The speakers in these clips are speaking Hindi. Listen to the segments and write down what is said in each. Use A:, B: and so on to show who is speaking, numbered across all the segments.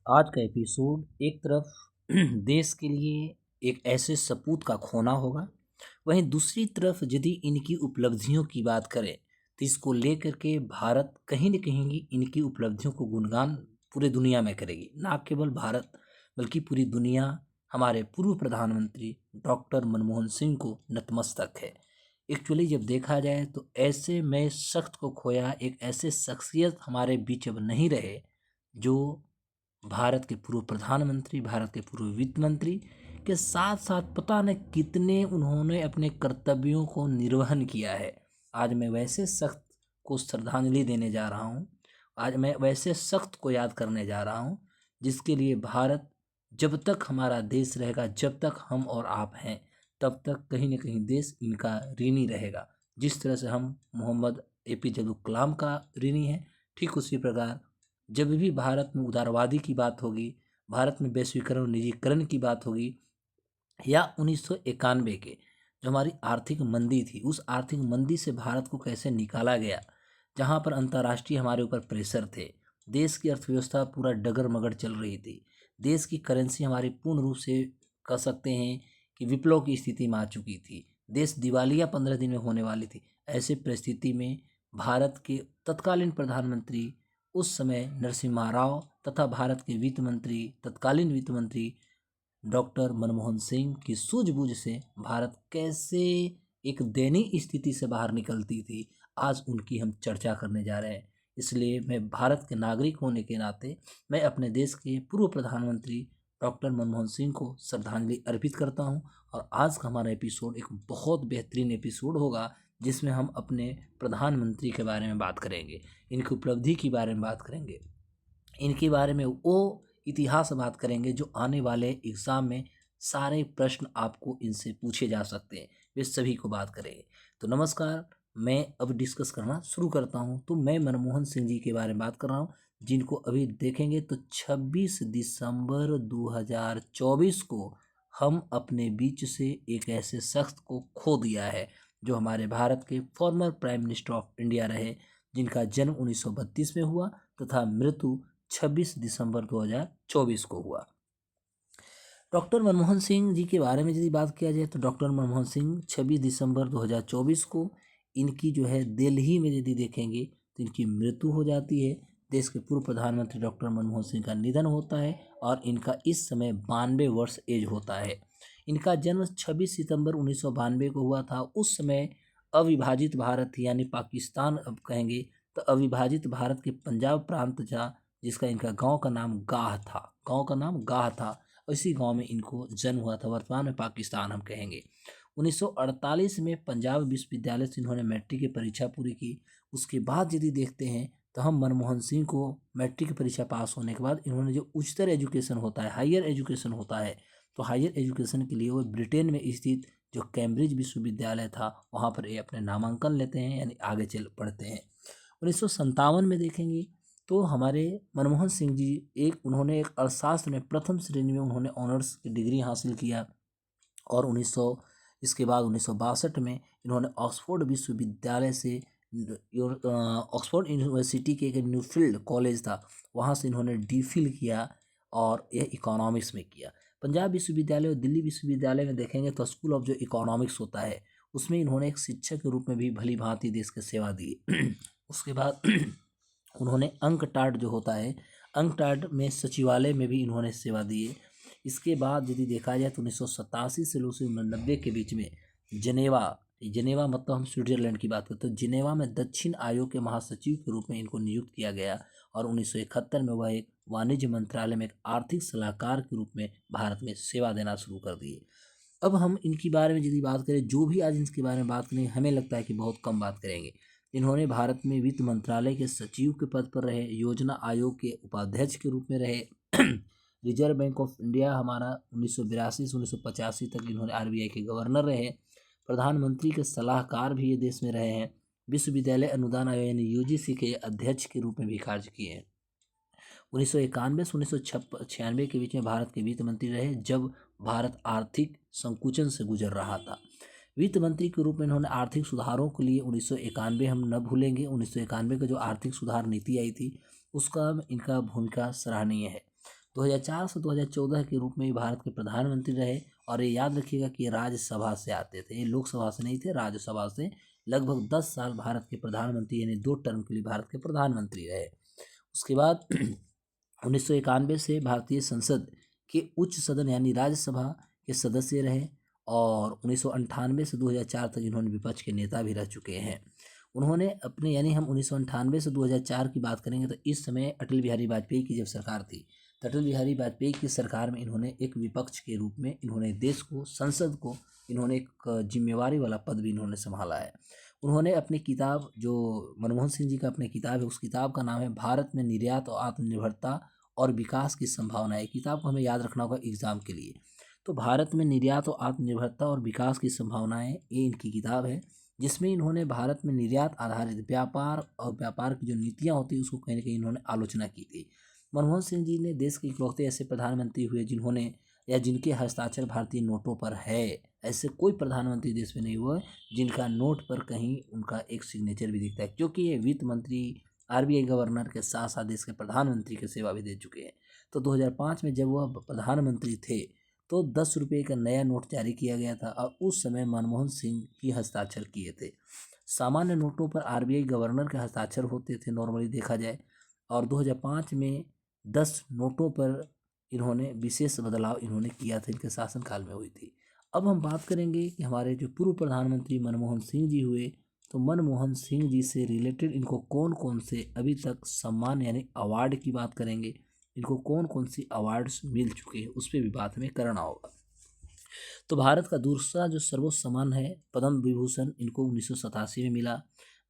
A: आज का एपिसोड एक तरफ देश के लिए एक ऐसे सपूत का खोना होगा, वहीं दूसरी तरफ यदि इनकी उपलब्धियों की बात करें तो इसको लेकर के भारत कहीं न कहीं इनकी उपलब्धियों को गुणगान पूरे दुनिया में करेगी। ना केवल भारत बल्कि पूरी दुनिया हमारे पूर्व प्रधानमंत्री डॉक्टर मनमोहन सिंह को नतमस्तक है। एक्चुअली जब देखा जाए तो ऐसे में शख्स को खोया एक ऐसे शख्सियत हमारे बीच अब नहीं रहे जो भारत के पूर्व प्रधानमंत्री, भारत के पूर्व वित्त मंत्री के साथ-साथ पता नहीं कितने उन्होंने अपने कर्तव्यों को निर्वहन किया है। आज मैं वैसे शख्स को श्रद्धांजलि देने जा रहा हूँ। आज मैं वैसे शख्स को याद करने जा रहा हूँ, जिसके लिए भारत जब तक हमारा देश रहेगा, जब तक हम और आप हैं, तब तक कहीं न कहीं देश इनका ऋणी रहेगा। जिस तरह से हम मोहम्मद एपीजे अब्दुल कलाम का ऋणी हैं, ठीक उसी प्रकार जब भी भारत में उदारवादी की बात होगी, भारत में वैश्वीकरण और निजीकरण की बात होगी, या 1991 के जो हमारी आर्थिक मंदी थी, उस आर्थिक मंदी से भारत को कैसे निकाला गया, जहाँ पर अंतर्राष्ट्रीय हमारे ऊपर प्रेशर थे, देश की अर्थव्यवस्था पूरा डगर-मगर चल रही थी, देश की करेंसी हमारी पूर्ण रूप से कह सकते हैं कि विप्लव की स्थिति में आ चुकी थी, देश दिवालिया 15 दिन में होने वाली थी। ऐसे परिस्थिति में भारत के तत्कालीन प्रधानमंत्री उस समय नरसिम्हा राव तथा भारत के वित्त मंत्री, तत्कालीन वित्त मंत्री डॉक्टर मनमोहन सिंह की सूझबूझ से भारत कैसे एक दयनीय स्थिति से बाहर निकलती थी, आज उनकी हम चर्चा करने जा रहे हैं। इसलिए मैं भारत के नागरिक होने के नाते मैं अपने देश के पूर्व प्रधानमंत्री डॉक्टर मनमोहन सिंह को श्रद्धांजलि अर्पित करता हूं। और आज का हमारा एपिसोड एक बहुत बेहतरीन एपिसोड होगा, जिसमें हम अपने प्रधानमंत्री के बारे में बात करेंगे, इनकी उपलब्धि के बारे में बात करेंगे, इनके बारे में वो इतिहास बात करेंगे जो आने वाले एग्ज़ाम में सारे प्रश्न आपको इनसे पूछे जा सकते हैं, वे सभी को बात करेंगे। तो नमस्कार, मैं अब डिस्कस करना शुरू करता हूं। तो मैं मनमोहन सिंह जी के बारे में बात कर रहा हूं, जिनको अभी देखेंगे तो 26 दिसंबर 2024 को हम अपने बीच से एक ऐसे शख्स को खो दिया है, जो हमारे भारत के former prime minister of India रहे, जिनका जन्म 1932 में हुआ तथा मृत्यु 26 दिसंबर 2024 को हुआ। डॉक्टर मनमोहन सिंह जी के बारे में यदि बात किया जाए तो डॉक्टर मनमोहन सिंह 26 दिसंबर 2024 को इनकी जो है दिल्ली में यदि देखेंगे तो इनकी मृत्यु हो जाती है। देश के पूर्व प्रधानमंत्री डॉक्टर मनमोहन सिंह का निधन होता है और इनका इस समय 92 वर्ष एज होता है। इनका जन्म 26 सितंबर 1992 को हुआ था। उस समय अविभाजित भारत यानी पाकिस्तान अब कहेंगे तो अविभाजित भारत के पंजाब प्रांत था, जिसका इनका गांव का नाम गाह था। गांव का नाम गाह था, इसी गांव में इनको जन्म हुआ था। वर्तमान में पाकिस्तान हम कहेंगे। 1948 में पंजाब विश्वविद्यालय से इन्होंने मैट्रिक की परीक्षा पूरी की। उसके बाद यदि देखते हैं तो हम मनमोहन सिंह को मैट्रिक की परीक्षा पास होने के बाद इन्होंने जो उच्चतर एजुकेशन होता है, हायर एजुकेशन होता है, तो हायर एजुकेशन के लिए वो ब्रिटेन में स्थित जो कैम्ब्रिज विश्वविद्यालय था वहाँ पर ये अपने नामांकन लेते हैं, यानी आगे चल पढ़ते हैं। 1957 में देखेंगे तो हमारे मनमोहन सिंह जी उन्होंने एक अर्थशास्त्र में प्रथम श्रेणी में उन्होंने ऑनर्स की डिग्री हासिल किया। और इसके बाद 1962 में इन्होंने ऑक्सफोर्ड विश्वविद्यालय से ऑक्सफोर्ड यूनिवर्सिटी के एक न्यूफील्ड कॉलेज था, वहाँ से इन्होंने डी.फिल किया और यह इकोनॉमिक्स में किया। पंजाब विश्वविद्यालय और दिल्ली विश्वविद्यालय में देखेंगे तो स्कूल ऑफ जो इकोनॉमिक्स होता है, उसमें इन्होंने एक शिक्षक के रूप में भी भली भांति देश की सेवा दी। उसके बाद उन्होंने अंकटाड जो होता है, अंकटाड में सचिवालय में भी इन्होंने सेवा दी है। इसके बाद यदि देखा जाए तो 1987 से 1990 के बीच में जिनेवा मतलब हम स्विट्जरलैंड की बात करते हैं, तो जिनेवा में दक्षिण आयोग के महासचिव के रूप में इनको नियुक्त किया गया। और 1971 में वह एक वाणिज्य मंत्रालय में एक आर्थिक सलाहकार के रूप में भारत में सेवा देना शुरू कर दिए। अब हम इनके बारे में यदि बात करें, जो भी आज इनके बारे में बात करेंगे, हमें लगता है कि बहुत कम बात करेंगे। इन्होंने भारत में वित्त मंत्रालय के सचिव के पद पर रहे, योजना आयोग के उपाध्यक्ष के रूप में रहे, रिजर्व बैंक ऑफ इंडिया हमारा 1982 से 1985 तक इन्होंने आरबीआई के गवर्नर रहे, प्रधानमंत्री के सलाहकार भी ये देश में रहे हैं, विश्वविद्यालय अनुदान आयोग यानी यूजीसी के अध्यक्ष के रूप में भी कार्य किए हैं। 1991 से 1996 के बीच में भारत के वित्त मंत्री रहे, जब भारत आर्थिक संकुचन से गुजर रहा था। वित्त मंत्री के रूप में इन्होंने आर्थिक सुधारों के लिए 1991 हम न भूलेंगे, 1991 का जो आर्थिक सुधार नीति आई थी उसका इनका भूमिका सराहनीय है। 2004 से 2014 के रूप में ये भारत के प्रधानमंत्री रहे। और ये याद रखिएगा कि ये राज्यसभा से आते थे, ये लोकसभा से नहीं थे, राज्यसभा से। लगभग 10 साल भारत के प्रधानमंत्री यानी 2 टर्म के लिए भारत के प्रधानमंत्री रहे। उसके बाद 1991 से भारतीय संसद के उच्च सदन यानी राज्यसभा के सदस्य रहे। और 1998 से 2004 तक इन्होंने विपक्ष के नेता भी रह चुके हैं। उन्होंने अपने यानी हम 1998 से 2004 की बात करेंगे तो इस समय अटल बिहारी वाजपेयी की जब सरकार थी, तो अटल बिहारी वाजपेयी की सरकार में इन्होंने एक विपक्ष के रूप में इन्होंने देश को, संसद को इन्होंने एक जिम्मेवारी वाला पद भी इन्होंने संभाला है। उन्होंने अपनी किताब, जो मनमोहन सिंह जी का अपनी किताब है, उस किताब का नाम है भारत में निर्यात और आत्मनिर्भरता और विकास की संभावनाएं। किताब को हमें याद रखना होगा एग्जाम के लिए। तो भारत में निर्यात और आत्मनिर्भरता और विकास की संभावनाएं, ये इनकी किताब है, जिसमें इन्होंने भारत में निर्यात आधारित व्यापार और व्यापार की जो नीतियां होती है उसको कहीं ना कहीं इन्होंने आलोचना की थी। मनमोहन सिंह जी ने देश के इकलौते ऐसे प्रधानमंत्री हुए जिन्होंने या जिनके हस्ताक्षर भारतीय नोटों पर है। ऐसे कोई प्रधानमंत्री देश में नहीं हुआ जिनका नोट पर कहीं उनका एक सिग्नेचर भी दिखता है, क्योंकि ये वित्त मंत्री, आरबीआई गवर्नर के साथ साथ देश के प्रधानमंत्री की सेवा भी दे चुके हैं। तो 2005 में जब वह प्रधानमंत्री थे तो 10 रुपये का नया नोट जारी किया गया था और उस समय मनमोहन सिंह ही हस्ताक्षर किए थे। सामान्य नोटों पर आरबीआई गवर्नर के हस्ताक्षर होते थे नॉर्मली देखा जाए। और 2005 में 10 नोटों पर इन्होंने विशेष बदलाव इन्होंने किया था, इनके शासनकाल में हुई थी। अब हम बात करेंगे कि हमारे जो पूर्व प्रधानमंत्री मनमोहन सिंह जी हुए, तो मनमोहन सिंह जी से रिलेटेड इनको कौन कौन से अभी तक सम्मान यानी अवार्ड की बात करेंगे, इनको कौन कौन सी अवार्ड्स मिल चुके हैं उस पर भी बात हमें करना होगा। तो भारत का दूसरा जो सर्वोच्च सम्मान है पद्म विभूषण, इनको 1987 में मिला।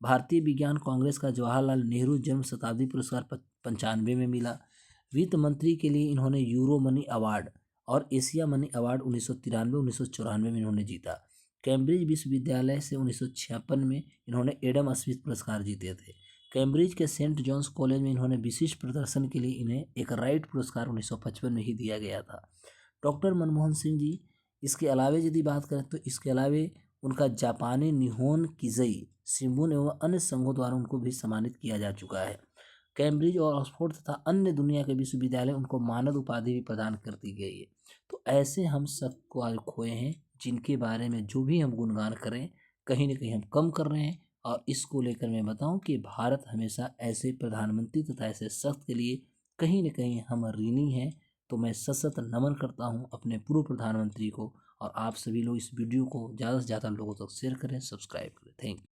A: भारतीय विज्ञान कांग्रेस का जवाहरलाल नेहरू जन्म शताब्दी पुरस्कार 95 में मिला। वित्त मंत्री के लिए इन्होंने यूरो मनी अवार्ड और एशिया मनी अवार्ड 1993 1994 में इन्होंने जीता। कैम्ब्रिज विश्वविद्यालय से 1956 में इन्होंने एडम स्मिथ पुरस्कार जीते थे। कैम्ब्रिज के सेंट जॉन्स कॉलेज में इन्होंने विशिष्ट प्रदर्शन के लिए इन्हें एक राइट पुरस्कार 1955 में ही दिया गया था। डॉक्टर मनमोहन सिंह जी, इसके अलावे यदि बात करें तो इसके अलावे उनका जापानी निहोन किजई शिंबुन एवं अन्य संघों द्वारा उनको भी सम्मानित किया जा चुका है। कैम्ब्रिज और ऑक्सफोर्ड तथा अन्य दुनिया के विश्वविद्यालय उनको मानद उपाधि भी प्रदान कर दी गई है। तो ऐसे हम सबको आज खोए हैं जिनके बारे में जो भी हम गुणगान करें कहीं ना कहीं हम कम कर रहे हैं। और इसको लेकर मैं बताऊं कि भारत हमेशा ऐसे प्रधानमंत्री तथा ऐसे शख्स के लिए कहीं ना कहीं हम ऋणी हैं। तो मैं सशक्त नमन करता हूं अपने पूर्व प्रधानमंत्री को। और आप सभी लोग इस वीडियो को ज़्यादा से ज़्यादा लोगों तक शेयर करें, सब्सक्राइब करें। Thank you.